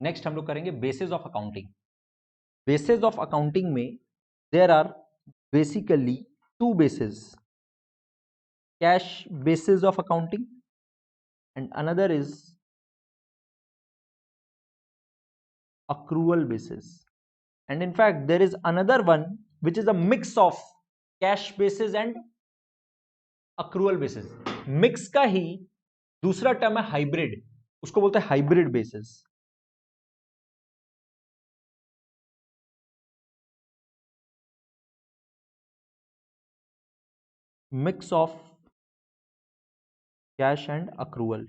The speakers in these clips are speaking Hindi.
नेक्स्ट हम लोग करेंगे basis of accounting. Basis of accounting में there are basically two basis, cash basis of accounting and another is accrual basis, and in fact there is another one which is a mix of cash basis and accrual basis। Mix का ही दूसरा टर्म है हाइब्रिड, उसको बोलते हैं hybrid basis. Mix of cash and accrual।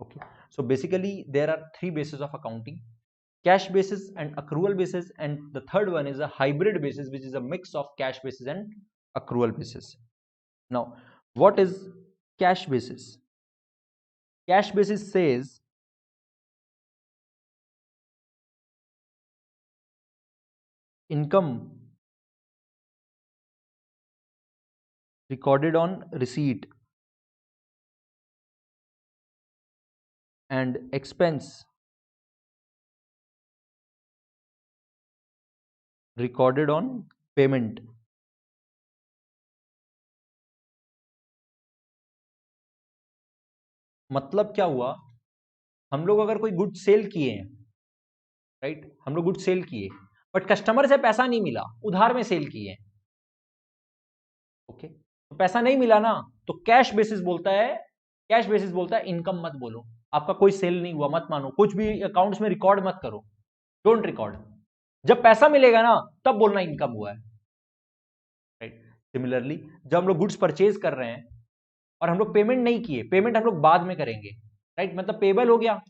Okay, so basically there are three bases of accounting: cash basis and accrual basis, and the third one is a hybrid basis which is a mix of cash basis and accrual basis. Now what is cash basis? Cash basis says income recorded on receipt and expense recorded on payment। मतलब क्या हुआ, हम लोग अगर कोई गुड सेल किए हैं, राइट, हम लोग गुड सेल किए बट कस्टमर से पैसा नहीं मिला, उधार में सेल किए हैं, ओके, तो पैसा नहीं मिला ना, तो कैश बेसिस बोलता है, कैश बेसिस बोलता है इनकम मत बोलो, आपका कोई सेल नहीं हुआ मत मानो, कुछ भी अकाउंट्स में रिकॉर्ड मत करो, डोंट रिकॉर्ड। जब पैसा मिलेगा ना तब बोलना इनकम हुआ है, राइट। सिमिलरली जब हम लोग गुड्स परचेज कर रहे हैं और हम लोग पेमेंट नहीं किए, पेमेंट हम लोग बाद में करेंगे, राइट, मतलब पेबल हो गया,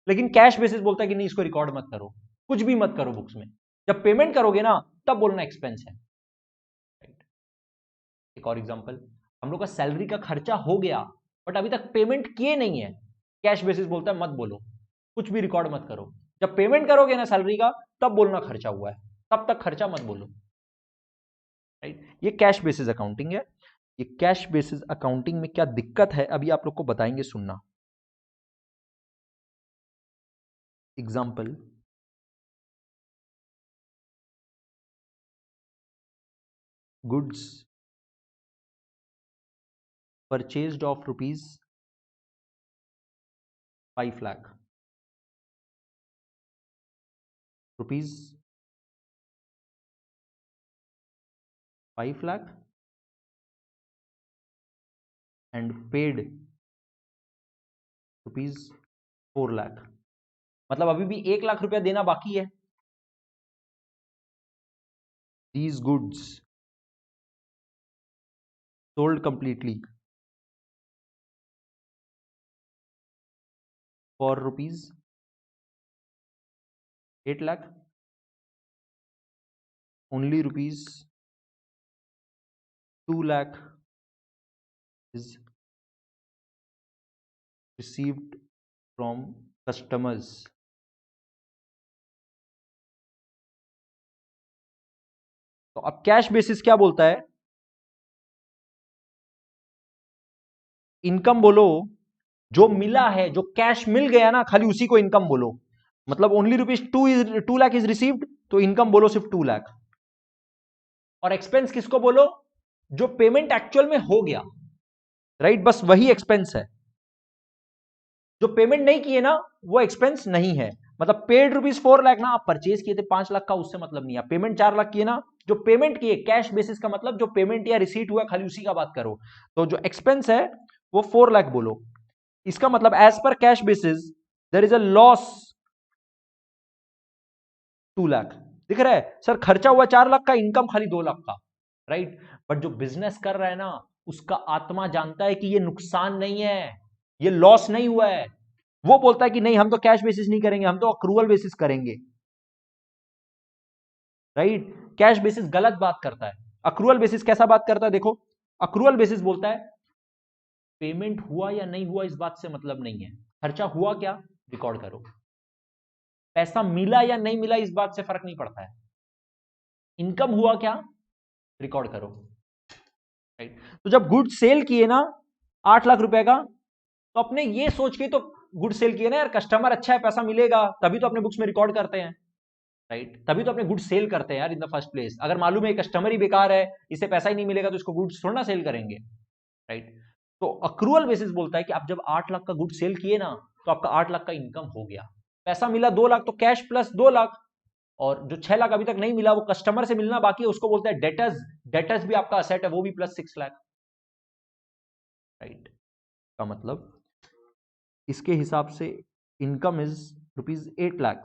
लेकिन कैश बेसिस बोलता है कि नहीं इसको रिकॉर्ड मत करो, कुछ भी मत करो बुक्स में, जब पेमेंट करोगे ना तब बोलना एक्सपेंस है, राइट। एक और एग्जांपल, हम लोग का सैलरी का खर्चा हो गया बट अभी तक पेमेंट किए नहीं है, कैश बेसिस बोलता है मत बोलो, कुछ भी रिकॉर्ड मत करो, जब पेमेंट करोगे ना सैलरी का तब बोलना खर्चा हुआ है, तब तक खर्चा मत बोलो, राइट। ये कैश बेसिस अकाउंटिंग है। ये कैश बेसिस अकाउंटिंग में क्या दिक्कत है अभी आप लोग को बताएंगे, सुनना। Example, goods purchased of rupees 5 lakh, rupees 5 lakh and paid rupees 4 lakh, मतलब अभी भी 1 लाख रुपया देना बाकी है। These goods sold completely for rupees 8 lakh, only rupees 2 lakh is received from customers। तो अब कैश बेसिस क्या बोलता है, इनकम बोलो जो मिला है, जो कैश मिल गया ना खाली उसी को इनकम बोलो, मतलब only rupees 2 lakh is received, तो इनकम बोलो सिर्फ 2 लाख, और एक्सपेंस किसको बोलो, जो पेमेंट एक्चुअल में हो गया, राइट, बस वही एक्सपेंस है, जो पेमेंट नहीं किए ना वो एक्सपेंस नहीं है। मतलब पेड रुपीज 4 लाख ना, आप परचेज किए थे 5 लाख का, उससे मतलब नहीं है, पेमेंट 4 लाख किए ना, जो पेमेंट किए कैश बेसिस का मतलब जो पेमेंट या रिसीट हुआ खाली उसी का बात करो, तो जो एक्सपेंस है वो 4 लाख बोलो। इसका मतलब as per cash basis there is a loss 2 lakh. दिख रहा है सर, खर्चा हुआ 4 लाख का, इनकम खाली 2 लाख का, राइट। बट जो बिजनेस कर रहा है ना उसका आत्मा जानता है कि ये नुकसान नहीं है, ये लॉस नहीं हुआ है, वो बोलता है कि नहीं हम तो कैश बेसिस नहीं करेंगे, हम तो अक्रूवल बेसिस करेंगे, राइट। कैश बेसिस गलत बात करता है, अक्रूवल बेसिस कैसा बात करता है, देखो, अक्रूवल बेसिस बोलता है पेमेंट हुआ या नहीं हुआ इस बात से मतलब नहीं है, खर्चा हुआ क्या रिकॉर्ड करो, पैसा मिला या नहीं मिला इस बात से फर्क नहीं पड़ता है, इनकम हुआ क्या रिकॉर्ड करो, राइट। तो जब गुड्स सेल किए ना 8 लाख रुपए का, तो अपने ये सोच के तो गुड सेल किए ना यार, कस्टमर अच्छा है, पैसा मिलेगा, तभी तो अपने बुक्स में रिकॉर्ड करते हैं, राइट? तभी तो अपने गुड सेल करते हैं यार इन द फर्स्ट प्लेस। अगर मालूम है कस्टमर ही बेकार है, इसे पैसा ही नहीं मिलेगा, तो इसको गुड्स थोड़ा ना सेल करेंगे, राइट? तो अक्रूअल बेसिस बोलता है कि आप जब 8 लाख का गुड सेल किए ना, तो आपका 8 लाख का इनकम हो गया, पैसा मिला 2 लाख, तो कैश प्लस 2 लाख, और जो 6 लाख अभी तक नहीं मिला वो कस्टमर से मिलना बाकी है, उसको बोलते हैं डेटर्स। डेटर्स भी आपका असेट है, वो भी प्लस 6 लाख, राइट? का मतलब इसके हिसाब से income is ₹8 lakh,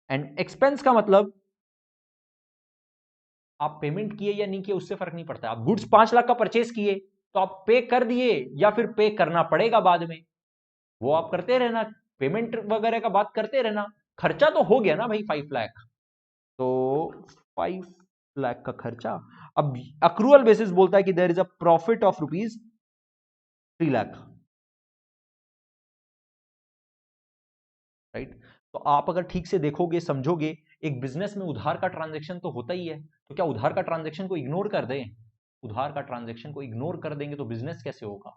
and expense का मतलब आप पेमेंट किए या नहीं किए उससे फर्क नहीं पड़ता। आप गुड्स 5 लाख का परचेस किए, तो आप पे कर दिए या फिर पे करना पड़ेगा बाद में, वो आप करते रहना, पेमेंट वगैरह का बात करते रहना, खर्चा तो हो गया ना भाई 5 लाख, तो 5 लाख का खर्चा। अब अक्रूअल बेसिस बोलता है कि there is a profit of ₹3 lakh, right? तो आप अगर ठीक से देखोगे समझोगे, एक बिजनेस में उधार का ट्रांजैक्शन तो होता ही है, तो क्या उधार का ट्रांजैक्शन को इग्नोर कर दें? उधार का ट्रांजैक्शन को इग्नोर कर देंगे तो बिजनेस कैसे होगा,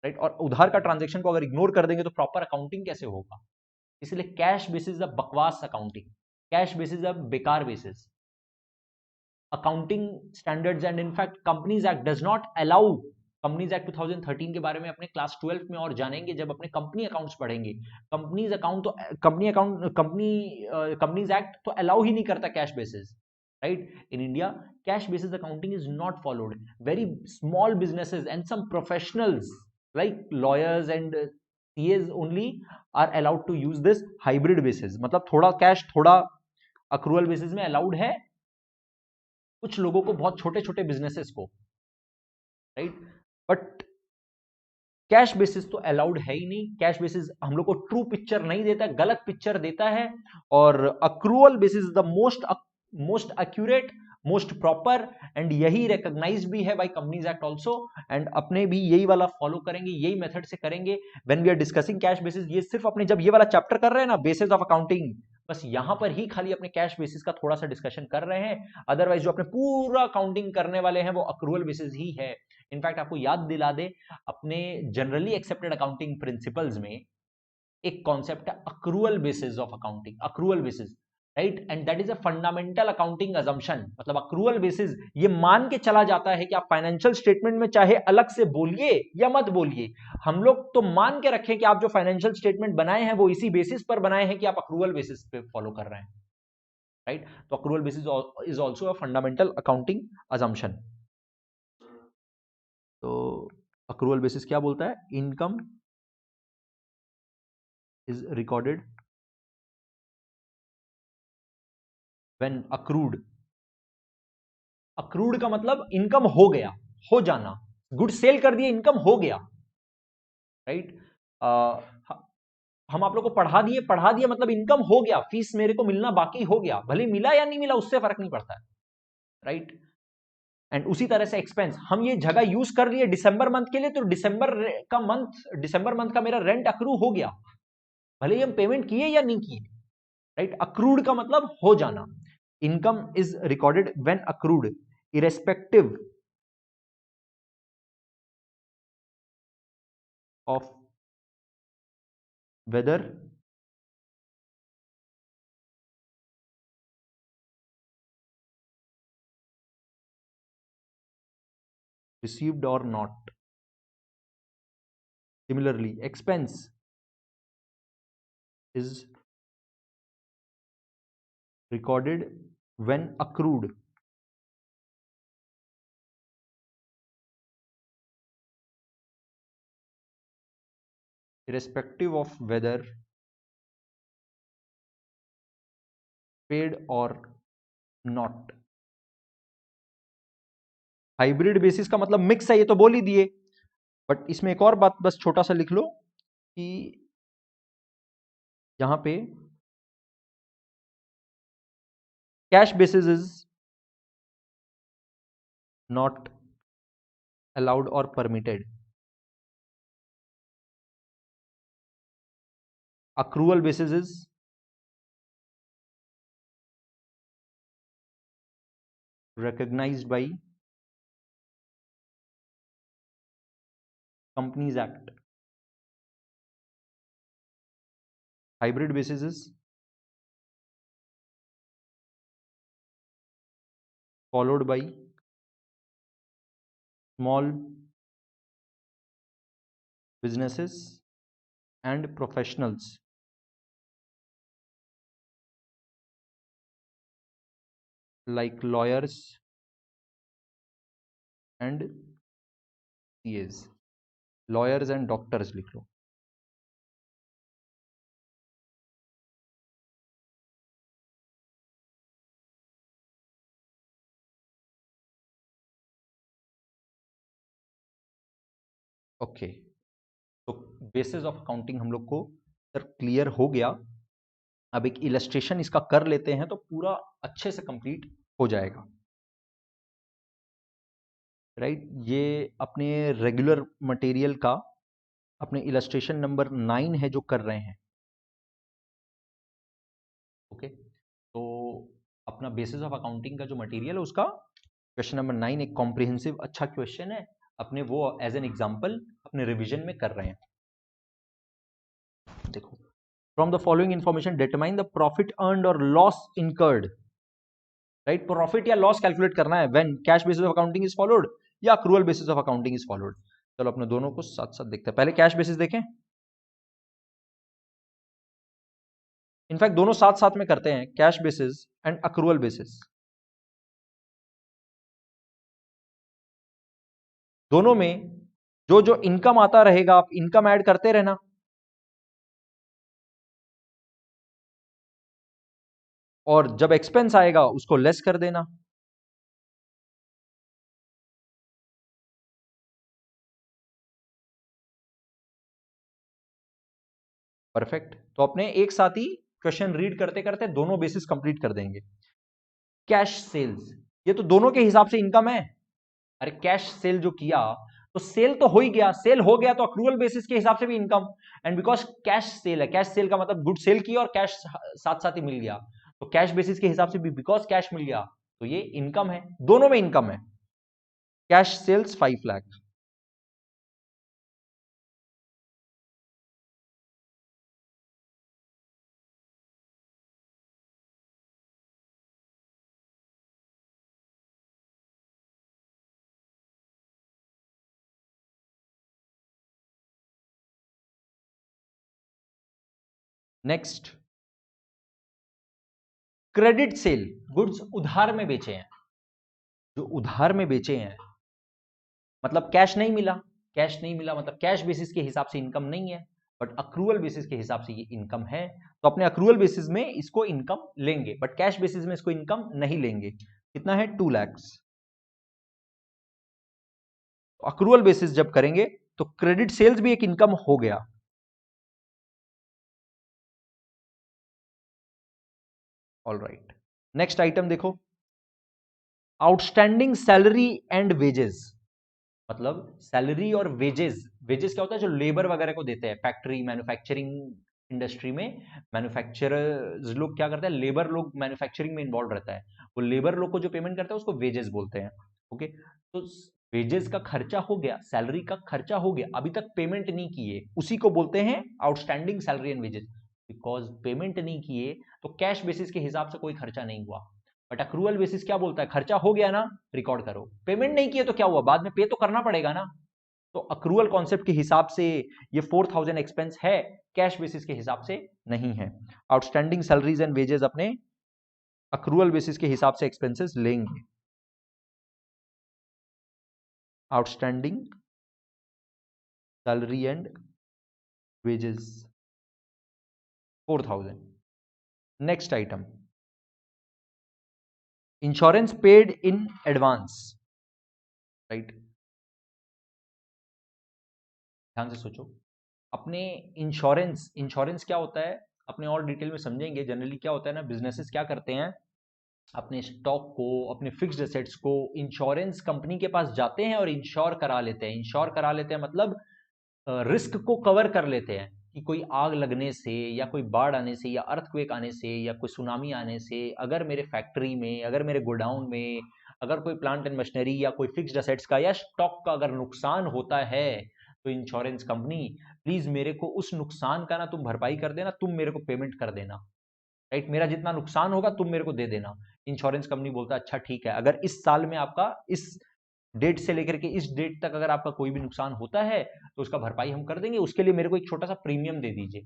राइट? और उधार का ट्रांजैक्शन को अगर इग्नोर कर देंगे तो प्रॉपर अकाउंटिंग कैसे होगा? इसलिए कैश बेसिस अ बकवास अकाउंटिंग, कैश बेसिस अ बेकार basis accounting standards, and in fact companies act does not allow. Companies act 2013 के बारे में अपने क्लास 12 में और जानेंगे जब अपने कंपनी अकाउंट्स पढ़ेंगे। कंपनीज अकाउंट तो कंपनी अकाउंट कंपनीज एक्ट तो अलाउ ही नहीं करता cash basis, right? In India cash basis accounting is not followed. Very small businesses and some professionals like lawyers and CS only are allowed to use this hybrid basis, मतलब थोड़ा कैश थोड़ा अक्रूवल बेसिस में अलाउड है कुछ लोगों को, बहुत छोटे छोटे बिजनेसेस को, राइट? बट कैश बेसिस तो अलाउड है ही नहीं। कैश बेसिस हम लोग को ट्रू पिक्चर नहीं देता, गलत पिक्चर देता है। और accrual basis the most accurate, most proper, and यही रिकॉग्नाइज भी है by companies act also, and अपने भी यही वाला फॉलो करेंगे, यही मेथड से करेंगे when we are discussing cash basis. ये सिर्फ अपने जब ये वाला चैप्टर कर रहे हैं ना, बेसिस ऑफ अकाउंटिंग, बस यहां पर ही खाली अपने कैश बेसिस का थोड़ा सा डिस्कशन कर रहे हैं, अदरवाइज जो अपने पूरा अकाउंटिंग करने वाले हैं वो अक्रूवल बेसिस ही है। इनफैक्ट आपको याद दिला दे, अपने जनरली एक्सेप्टेड अकाउंटिंग प्रिंसिपल्स में एक कॉन्सेप्ट है accrual basis of accounting, accrual basis, right? And that is a fundamental accounting assumption. मतलब अक्रूवल बेसिस ये मान के चला जाता है कि आप फाइनेंशियल स्टेटमेंट में चाहे अलग से बोलिए या मत बोलिए, हम लोग तो मान के रखें कि आप जो फाइनेंशियल स्टेटमेंट बनाए हैं वो इसी बेसिस पर बनाए हैं कि आप अक्रूवल बेसिस पे फॉलो कर रहे हैं, राइट? तो accrual basis is also a fundamental accounting assumption. तो अक्रूवल बेसिस क्या बोलता है? Income is recorded when accrued। accrued का मतलब इनकम हो गया, हो जाना, गुड सेल कर दिए, इनकम हो गया, राइट? हम आप लोग को पढ़ा दिए मतलब इनकम हो गया, फीस मेरे को मिलना बाकी हो गया, भले मिला या नहीं मिला उससे फर्क नहीं पड़ता है, राइट? एंड उसी तरह से एक्सपेंस, हम ये जगह यूज कर लिए दिसंबर मंथ के लिए, तो दिसंबर मंथ का मेरा रेंट अक्रू हो गया, भले ही हम पेमेंट किए या नहीं किए, राइट? अक्रूड का मतलब हो जाना। Income is recorded when accrued irrespective of whether received or not। Similarly, expense is recorded when accrued irrespective of whether paid or not। Hybrid basis का मतलब मिक्स है, ये तो बोल ही दिए, बट इसमें एक और बात बस छोटा सा लिख लो कि यहां पे cash basis is not allowed और permitted. Accrual basis is recognized by Companies Act. Hybrid basis is followed by small businesses and professionals like lawyers and CAs. Lawyers and doctors लिख लो. ओके, तो बेसिस ऑफ अकाउंटिंग हम लोग को सर क्लियर हो गया. अब एक इलस्ट्रेशन इसका कर लेते हैं तो पूरा अच्छे से कंप्लीट हो जाएगा. राइट, ये अपने रेगुलर मटेरियल का अपने इलस्ट्रेशन नंबर 9 है जो कर रहे हैं. ओके, तो अपना बेसिस ऑफ अकाउंटिंग का जो मटेरियल है उसका क्वेश्चन नंबर 9 एक कॉम्प्रिहेंसिव अच्छा क्वेश्चन है. अपने वो एज एन एग्जांपल अपने रिवीजन में कर रहे हैं. देखो, from the following information determine the profit earned और लॉस इनकर्ड. राइट, प्रॉफिट या लॉस कैलकुलेट करना है when cash basis of accounting is followed या accrual basis of accounting is followed. चलो अपने दोनों को साथ साथ देखते हैं. पहले कैश बेसिस देखें. इनफैक्ट दोनों साथ साथ में करते हैं, cash basis and accrual basis. दोनों में जो जो इनकम आता रहेगा आप इनकम ऐड करते रहना. और जब एक्सपेंस आएगा उसको लेस कर देना. परफेक्ट. तो अपने एक साथ ही क्वेश्चन रीड करते करते दोनों बेसिस कंप्लीट कर देंगे. कैश सेल्स, ये तो दोनों के हिसाब से इनकम है. अरे कैश सेल जो किया तो सेल तो हो ही गया, सेल हो गया तो अक्रूवल बेसिस के हिसाब से भी income. And because cash cell है, कैश सेल का मतलब गुड सेल किया और कैश साथ साथ ही मिल गया, तो कैश बेसिस के हिसाब से भी बिकॉज कैश मिल गया तो ये इनकम है. दोनों में इनकम है. Cash sales 5 lakh. Next, credit sale. Goods उधार में बेचे हैं. जो उधार में बेचे हैं मतलब कैश नहीं मिला. कैश नहीं मिला मतलब कैश बेसिस के हिसाब से इनकम नहीं है, बट अक्रूवल बेसिस के हिसाब से ये इनकम है. तो अपने अक्रूवल बेसिस में इसको इनकम लेंगे, बट कैश बेसिस में इसको इनकम नहीं लेंगे. कितना है? 2 लाख. अक्रूवल बेसिस जब करेंगे तो क्रेडिट सेल्स भी एक इनकम हो गया. ऑल राइट, नेक्स्ट आइटम देखो, आउटस्टैंडिंग सैलरी एंड वेजेस. मतलब सैलरी और वेजेस. वेजेस क्या होता है? जो लेबर वगैरह को देते हैं फैक्ट्री मैन्युफैक्चरिंग इंडस्ट्री में. मैन्युफैक्चरर्स लोग क्या करते हैं, लेबर लोग मैन्युफैक्चरिंग में इन्वॉल्व रहता है, वो लेबर लोग को जो पेमेंट करता है उसको वेजेस बोलते हैं. ओके, तो वेजेस का खर्चा हो गया, सैलरी का खर्चा हो गया, अभी तक पेमेंट नहीं किए, उसी को बोलते हैं outstanding salary and wages. Because payment नहीं किए तो कैश बेसिस के हिसाब से कोई खर्चा नहीं हुआ. बट अक्रूवल बेसिस क्या बोलता है? खर्चा हो गया ना, रिकॉर्ड करो. पेमेंट नहीं किए तो क्या हुआ, बाद में पे तो करना पड़ेगा ना. तो अक्रूवल कॉन्सेप्ट के हिसाब से ये 4000 एक्सपेंस है, कैश बेसिस के हिसाब से नहीं है. आउटस्टैंडिंग सैलरीज एंड वेजेस अपने अक्रूवल बेसिस के हिसाब से एक्सपेंसेस लेंगे. Outstanding salary and wages 4000. Next item, insurance paid in advance. Right, ध्यान से सोचो. अपने इंश्योरेंस क्या होता है अपने और डिटेल में समझेंगे. जनरली क्या होता है ना, बिजनेसेस क्या करते हैं, अपने स्टॉक को, अपने फिक्स्ड एसेट्स को इंश्योरेंस कंपनी के पास जाते हैं और इंश्योर करा लेते हैं. इंश्योर करा लेते हैं मतलब रिस्क को कवर कर लेते हैं कि कोई आग लगने से या कोई बाढ़ आने से या अर्थक्वेक आने से या कोई सुनामी आने से अगर मेरे फैक्ट्री में, अगर मेरे गोडाउन में, अगर कोई प्लांट एंड मशीनरी या कोई फिक्स्ड एसेट्स का या स्टॉक का अगर नुकसान होता है तो इंश्योरेंस कंपनी प्लीज मेरे को उस नुकसान का ना तुम भरपाई कर देना, तुम मेरे को पेमेंट कर देना, राइट, मेरा जितना नुकसान होगा तुम मेरे को दे देना। इंश्योरेंस कंपनी बोलता है अच्छा ठीक है, अगर इस साल में आपका इस डेट से लेकर के इस डेट तक अगर आपका कोई भी नुकसान होता है तो उसका भरपाई हम कर देंगे, उसके लिए मेरे को एक छोटा सा प्रीमियम दे दीजिए,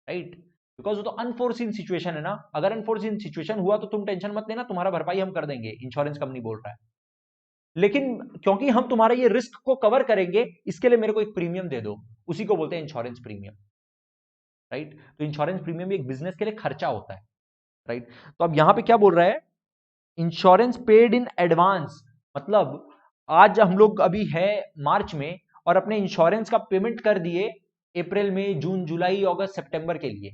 राइट, बिकॉज वो तो अनफोर्सिन सिचुएशन है ना, अगर अनफोर्सिन सिचुएशन हुआ तो तुम टेंशन मत लेना, तुम्हारा भरपाई हम कर देंगे, इंश्योरेंस कंपनी बोल रहा है, लेकिन क्योंकि हम तुम्हारे ये रिस्क को कवर करेंगे इसके लिए मेरे को एक प्रीमियम दे दो, उसी को बोलते हैं इंश्योरेंस प्रीमियम, राइट। तो इंश्योरेंस प्रीमियम भी एक बिजनेस के लिए खर्चा होता है, राइट। तो अब यहां पे क्या बोल रहा है, इंश्योरेंस पेड इन एडवांस, मतलब आज हम लोग अभी है मार्च में और अपने इंश्योरेंस का पेमेंट कर दिए अप्रैल मई जून जुलाई अगस्त सितंबर के लिए,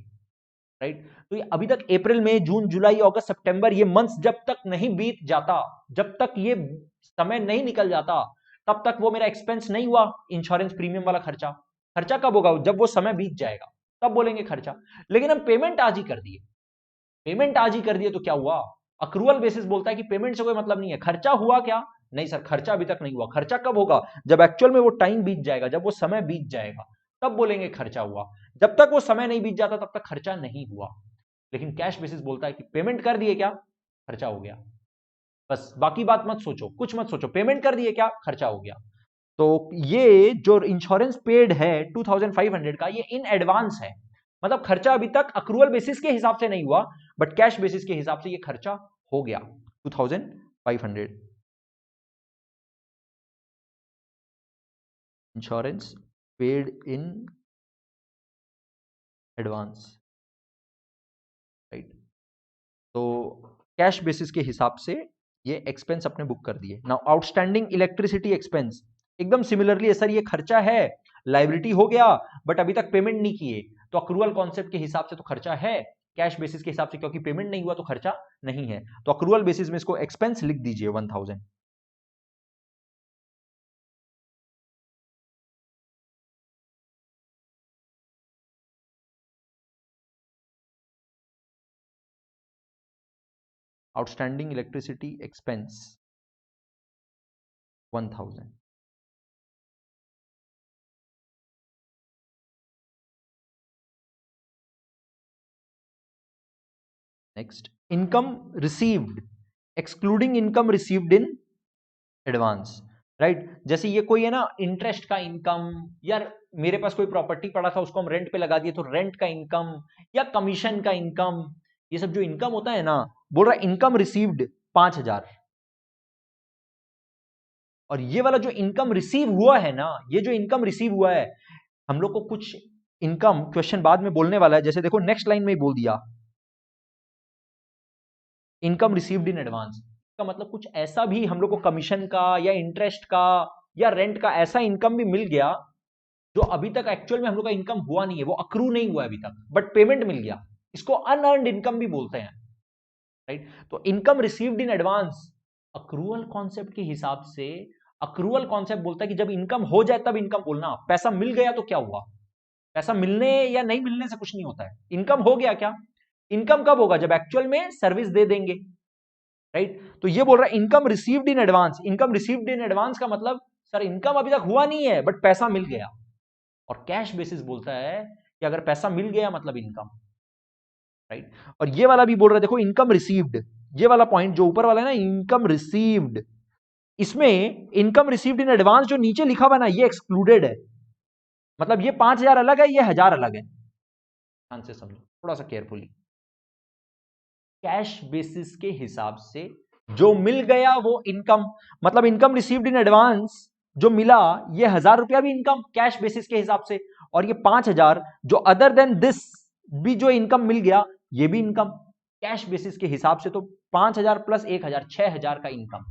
राइट। तो ये अभी तक अप्रैल मई जून जुलाई अगस्त सितंबर ये मंथ्स जब तक नहीं बीत जाता, जब तक ये समय नहीं निकल जाता, तब तक वो मेरा एक्सपेंस नहीं हुआ इंश्योरेंस प्रीमियम वाला खर्चा। खर्चा कब होगा, जब वो समय बीत जाएगा तब बोलेंगे खर्चा। लेकिन हम पेमेंट आज ही कर दिए, पेमेंट आज ही कर दिए तो क्या हुआ, अक्रूवल बेसिस बोलता है कि पेमेंट से कोई मतलब नहीं है, खर्चा हुआ क्या, नहीं सर खर्चा अभी तक नहीं हुआ, खर्चा कब होगा, जब एक्चुअल में वो टाइम बीत जाएगा, जब वो समय बीत जाएगा तब बोलेंगे खर्चा हुआ, जब तक वो समय नहीं बीत जाता तब तक खर्चा नहीं हुआ। लेकिन कैश बेसिस बोलता है कि पेमेंट कर दिए क्या, खर्चा हो गया, बस बाकी बात मत सोचो, कुछ मत सोचो, पेमेंट कर दिए क्या, खर्चा हो गया। तो ये जो इंश्योरेंस पेड है 2500 का, ये इन एडवांस है, मतलब खर्चा अभी तक अक्रूवल बेसिस के हिसाब से नहीं हुआ, बट कैश बेसिस के हिसाब से ये खर्चा हो गया 2500। Insurance paid in advance, right. तो कैश बेसिस के हिसाब से ये एक्सपेंस अपने बुक कर दिए। नाउ आउटस्टैंडिंग इलेक्ट्रिसिटी एक्सपेंस एकदम सिमिलरली है, सर ये खर्चा है, लायबिलिटी हो गया बट अभी तक पेमेंट नहीं किए, तो अक्रूवल कॉन्सेप्ट के हिसाब से तो खर्चा है, कैश बेसिस के हिसाब से क्योंकि पेमेंट नहीं हुआ तो खर्चा नहीं है, तो अक्रूवल बेसिस में इसको एक्सपेंस लिख दीजिए 1000। Outstanding electricity expense 1000। Next income received excluding income received in advance, right. जैसे ये कोई है ना इंटरेस्ट का इनकम, यार मेरे पास कोई प्रॉपर्टी पड़ा था उसको हम रेंट पे लगा दिए तो रेंट का इनकम, या कमीशन का इनकम, ये सब जो इनकम होता है ना, बोल रहा है इनकम रिसीव्ड 5000, और ये वाला जो इनकम रिसीव हुआ है ना, ये जो इनकम रिसीव हुआ है, हम लोग को कुछ इनकम क्वेश्चन बाद में बोलने वाला है, जैसे देखो नेक्स्ट लाइन में ही बोल दिया इनकम रिसीव्ड इन एडवांस का मतलब कुछ ऐसा भी हम लोग को कमीशन का या इंटरेस्ट का या रेंट का ऐसा इनकम भी मिल गया जो अभी तक एक्चुअल में हम लोग का इनकम हुआ नहीं है, वो अक्रू नहीं हुआ है अभी तक, बट पेमेंट मिल गया, इसको अनअर्न्ड इनकम भी बोलते हैं, राइट। तो income received in advance accrual concept के हिसाब से, अक्रूवल कॉन्सेप्ट बोलता है कि जब इनकम हो जाए तब इनकम बोलना, पैसा मिल गया तो क्या हुआ, पैसा मिलने या नहीं मिलने से कुछ नहीं होता है, इनकम हो गया क्या, इनकम कब होगा, जब एक्चुअल में सर्विस दे देंगे, राइट। तो ये बोल रहा है income received in advance, income received in advance का मतलब सर इनकम अभी तक हुआ नहीं है बट पैसा मिल गया, और कैश बेसिस बोलता है कि अगर पैसा मिल गया मतलब इनकम, राइट। और ये वाला भी बोल रहा है देखो इनकम रिसीव्ड, ये वाला पॉइंट जो ऊपर वाला है ना इनकम रिसीव्ड, इसमें इनकम रिसीव्ड इन एडवांस जो नीचे लिखा हुआ ना ये एक्सक्लूडेड है, मतलब ये 5000 अलग है, ये 1000 अलग है, ध्यान से समझो थोड़ा सा केयरफुली। कैश बेसिस के हिसाब से जो मिल गया वो इनकम, मतलब इनकम रिसीव्ड इन एडवांस जो मिला ये 1000 रुपया भी इनकम कैश बेसिस के हिसाब से, और ये 5000 जो अदर देन दिस भी जो इनकम मिल गया ये भी इनकम कैश बेसिस के हिसाब से, तो 5000 प्लस 1000 6000 का इनकम,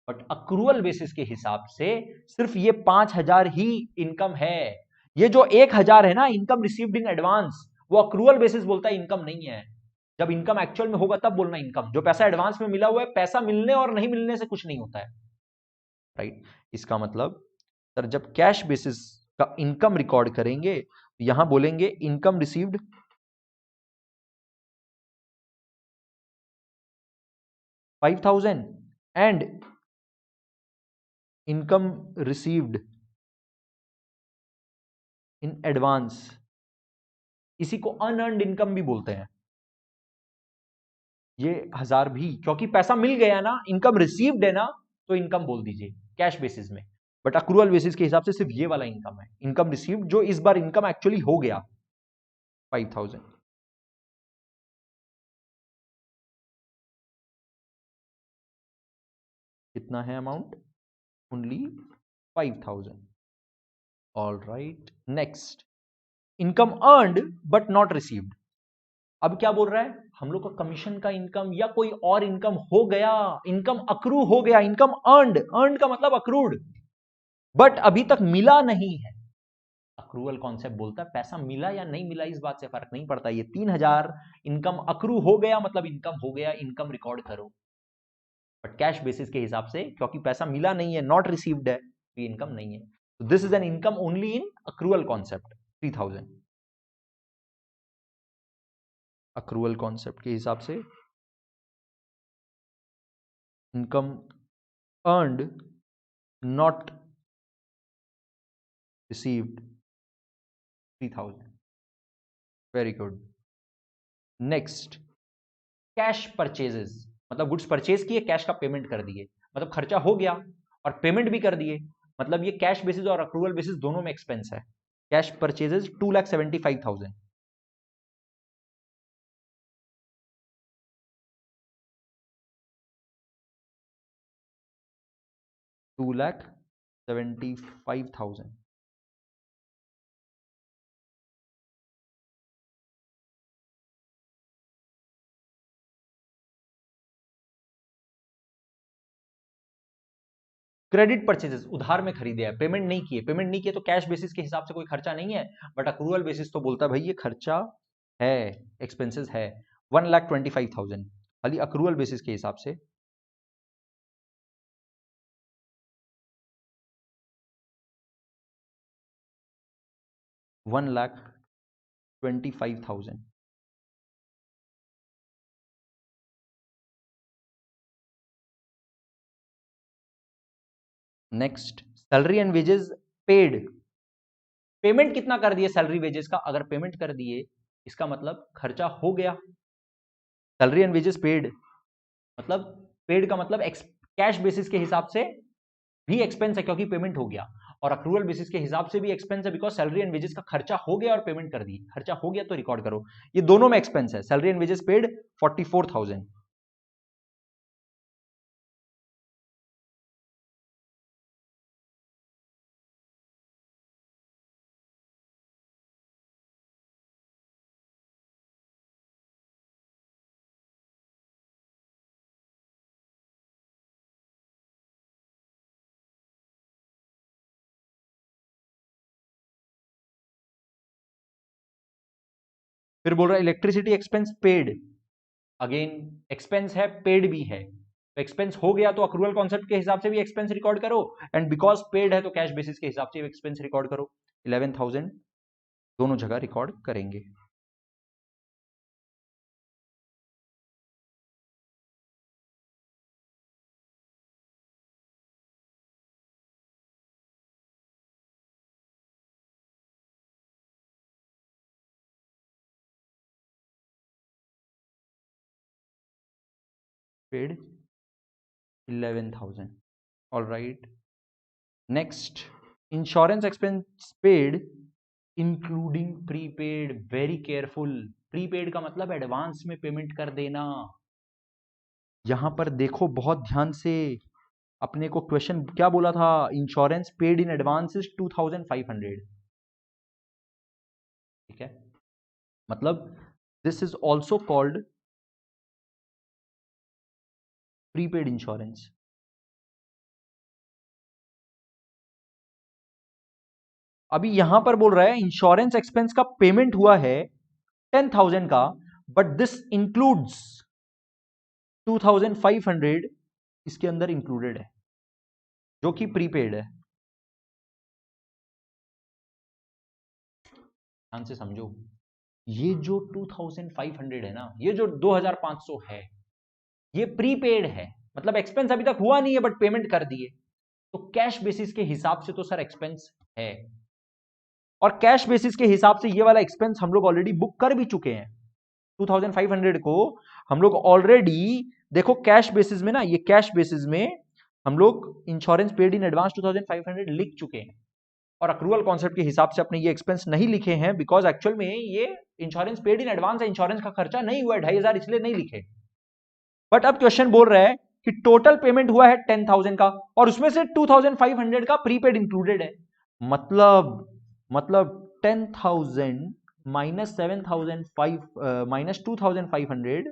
बट अक्रूवल बेसिस के हिसाब से सिर्फ ये 5000 ही इनकम है, ये जो 1000 है ना इनकम रिसीव्ड इन एडवांस वो अक्रूवल बेसिस बोलता है इनकम नहीं है, जब इनकम एक्चुअल में होगा तब बोलना इनकम, जो पैसा एडवांस में मिला हुआ है पैसा मिलने और नहीं मिलने से कुछ नहीं होता है, राइट। इसका मतलब सर जब कैश बेसिस का इनकम रिकॉर्ड करेंगे यहां बोलेंगे income received 5000 and income received in advance, इसी को अनअर्न्ड इनकम भी बोलते हैं। ये 1000 भी, क्योंकि पैसा मिल गया ना, इनकम रिसीव्ड है ना, तो इनकम बोल दीजिए कैश बेसिस में। बट अक्रूवल बेसिस के हिसाब से सिर्फ ये वाला इनकम है, इनकम रिसीव्ड, जो इस बार इनकम एक्चुअली हो गया 5000। कितना है amount? Only 5000। All right, next, income earned but not received. अब क्या बोल रहा है, हम लोग का कमीशन का इनकम या कोई और इनकम हो गया, इनकम अक्रू हो गया, इनकम अर्नड, अर्नड का मतलब अक्रूड, बट अभी तक मिला नहीं है। अक्रूवल कॉन्सेप्ट बोलता है पैसा मिला या नहीं मिला इस बात से फर्क नहीं पड़ता, ये 3000 इनकम अक्रू हो गया मतलब इनकम हो गया, इनकम रिकॉर्ड करो। बट कैश बेसिस के हिसाब से क्योंकि पैसा मिला नहीं है, नॉट रिसीव्ड है, ये इनकम नहीं है। तो this is an income only in accrual concept 3000। Accrual concept के हिसाब से income earned not received 3000। Very good. Next, cash purchases, मतलब गुड्स परचेज किए, कैश का पेमेंट कर दिए, मतलब खर्चा हो गया और पेमेंट भी कर दिए, मतलब ये कैश बेसिस और अक्रूवल बेसिस दोनों में एक्सपेंस है। Cash purchases 2,75,000। 2,75,000। क्रेडिट परचेजेस, उधार में खरीदे हैं, पेमेंट नहीं किए, पेमेंट नहीं किए तो कैश बेसिस के हिसाब से कोई खर्चा नहीं है, बट अक्रूवल बेसिस तो बोलता है भाई ये खर्चा है, एक्सपेंसेस है। 1,25,000 खाली अक्रूवल बेसिस के हिसाब से। $1,25,000। Next, salary and wages paid. Payment कितना कर दिए सैलरी वेजेस का? अगर पेमेंट कर दिए इसका मतलब खर्चा हो गया। सैलरी एंड वेजेस पेड मतलब, पेड का मतलब कैश बेसिस के हिसाब से भी एक्सपेंस है क्योंकि पेमेंट हो गया, और अक्रूवल बेसिस के हिसाब से भी एक्सपेंस है बिकॉज सैलरी एंड वेजेस का खर्चा हो गया और पेमेंट कर दी, खर्चा हो गया तो रिकॉर्ड करो, ये दोनों में एक्सपेंस है। Salary and wages paid 44,000। फिर बोल रहा है electricity expense paid, again expense है, पेड भी है, तो एक्सपेंस हो गया तो अक्रूवल कॉन्सेप्ट के हिसाब से भी एक्सपेंस रिकॉर्ड करो, एंड बिकॉज पेड है तो कैश बेसिस के हिसाब से एक्सपेंस रिकॉर्ड करो। 11,000 दोनों जगह रिकॉर्ड करेंगे। Paid 11,000। All right, next, insurance expense paid including prepaid. Very careful, prepaid का मतलब एडवांस में पेमेंट कर देना। यहां पर देखो बहुत ध्यान से, अपने को क्वेश्चन क्या बोला था, insurance paid in advance is 2,500। ठीक है, मतलब this is also called prepaid insurance. अभी यहां पर बोल रहा है इंश्योरेंस एक्सपेंस का पेमेंट हुआ है 10,000 का, बट दिस इंक्लूड्स 2,500 इसके अंदर इंक्लूडेड है जो कि प्रीपेड है। ध्यान से समझो, ये जो 2,500 है ना, ये जो 2,500 है, ये प्रीपेड है, मतलब एक्सपेंस अभी तक हुआ नहीं है बट पेमेंट कर दिए, तो कैश बेसिस के हिसाब से तो सर एक्सपेंस है। और कैश बेसिस के हिसाब से ये वाला एक्सपेंस हम लोग ऑलरेडी बुक कर भी चुके हैं। 2500 को हम लोग ऑलरेडी, देखो कैश बेसिस में ना, ये कैश बेसिस में हम लोग इंश्योरेंस पेड इन एडवांस 2500 लिख चुके हैं, और अक्रूवल कॉन्सेप्ट के हिसाब से अपने ये एक्सपेंस नहीं लिखे हैं, बिकॉज एक्चुअल में ये इंश्योरेंस पेड इन एडवांस है, इंश्योरेंस का खर्चा नहीं हुआ है 2500, इसलिए नहीं लिखे। बट अब क्वेश्चन बोल रहा है कि टोटल पेमेंट हुआ है 10,000 का, और उसमें से 2500 का प्रीपेड इंक्लूडेड है, मतलब 10,000 minus 7,005 minus 2,500,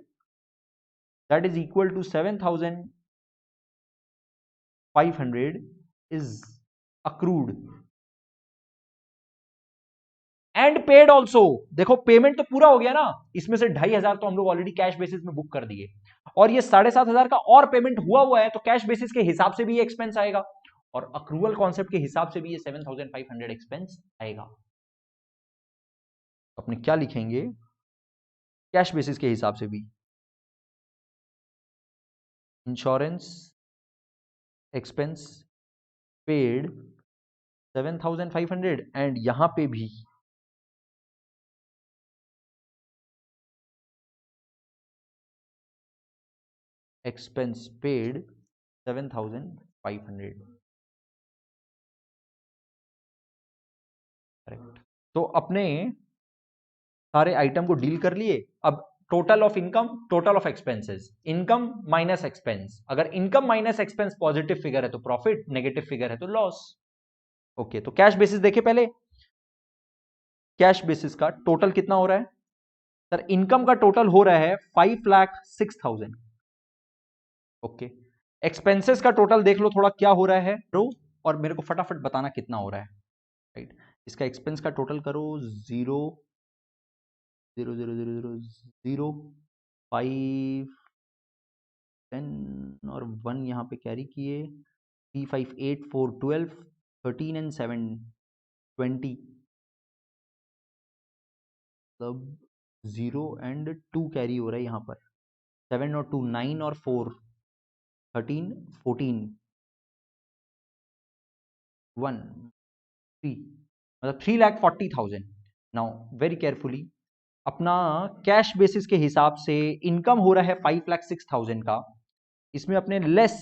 that is equal to 7,500 is accrued and paid also. देखो पेमेंट तो पूरा हो गया ना, इसमें से 2,500 तो हम लोग ऑलरेडी कैश बेसिस में बुक कर दिए, और ये 7,500 का और पेमेंट हुआ है, तो कैश बेसिस के हिसाब से भी ये एक्सपेंस आएगा, और अक्रूवल कॉन्सेप्ट के हिसाब से भी ये 7,500 एक्सपेंस आएगा। अपने क्या लिखेंगे कैश बेसिस के हिसाब से भी, इंश्योरेंस एक्सपेंस पेड 7,500, एंड यहां पे भी एक्सपेंस पेड 7,500। करेक्ट। तो अपने सारे आइटम को डील कर लिए। अब total of income, total of expenses, income minus expense, अगर income minus expense positive figure है तो प्रॉफिट, नेगेटिव फिगर है तो लॉस। ओके, तो कैश बेसिस देखिए पहले, कैश बेसिस का टोटल कितना हो रहा है सर? इनकम का टोटल हो रहा है 5,06,000। ओके, एक्सपेंसेस का टोटल देख लो थोड़ा क्या हो रहा है रो, और मेरे को फटाफट बताना कितना हो रहा है। राइट, इसका एक्सपेंस का टोटल करो 0 0 0 0 0 0 5 10 और 1 यहाँ पे कैरी किए, 3 5 8 4 12 13 एंड 7 20, तब 0 एंड 2 कैरी हो रहा है यहाँ पर, 7 और 2 9 और 4 13 14 1 3, मतलब 3,40,000। नाउ वेरी केयरफुली, अपना कैश बेसिस के हिसाब से इनकम हो रहा है 5,06,000 का, इसमें अपने लेस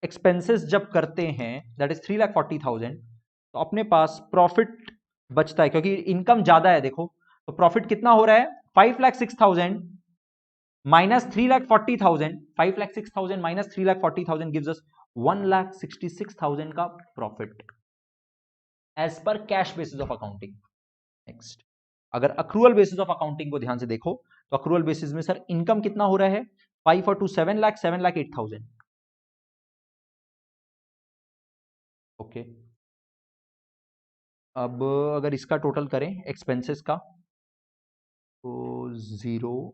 एक्सपेंसेस जब करते हैं दैट इज 3,40,000, तो अपने पास प्रॉफिट बचता है, क्योंकि इनकम ज्यादा है। देखो तो प्रॉफिट कितना हो रहा है, 5,06,000 माइनस 3,40,000, 5,06,000 माइनस 3,40,000 गिव्स अस 1,66,000 का profit as per cash basis of accounting. Next, अगर अक्रूवल बेसिस ऑफ अकाउंटिंग को ध्यान से देखो, तो अक्रूवल बेसिस में सर इनकम कितना हो रहा है, 5 और 2 7,08,000। ओके, अब अगर इसका टोटल करें एक्सपेंसेस का, तो 0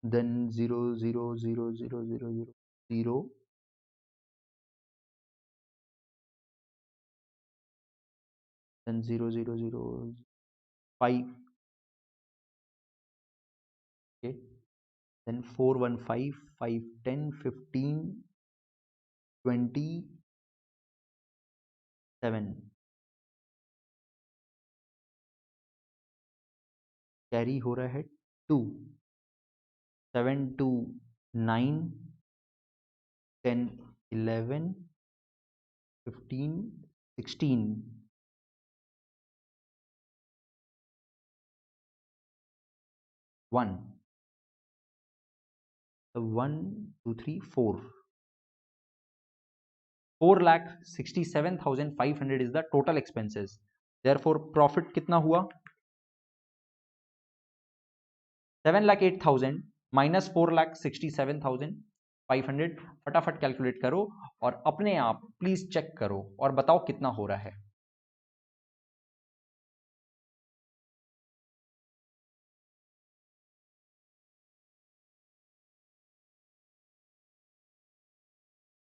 then 0 0 0 0 0 0 0 then 0 0 0 5, okay, then 4 1 5 5 10 15 20 7 carry हो रहा है 2, 7 2 9 10 11 15 16 1, 1 2 3 4, 4,67,500 is the total expenses. Therefore profit कितना हुआ, 7,08,000 माइनस 4,67,500। फटाफट कैलकुलेट करो और अपने आप प्लीज चेक करो और बताओ कितना हो रहा है।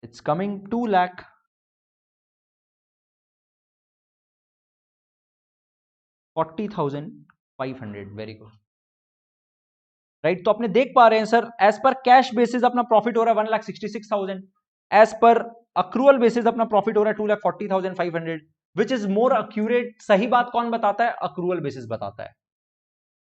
It's coming 2,40,500। Very good, right. तो अपने देख पा रहे हैं sir, as per cash basis अपना प्रॉफिट हो रहा है 1,66,000, एज पर अक्रूवल बेसिस अपना प्रॉफिट हो रहा है 2,40,500, विच इज मोर एक्यूरेट, सही बात कौन बताता है? अक्रूवल बेसिस बताता है।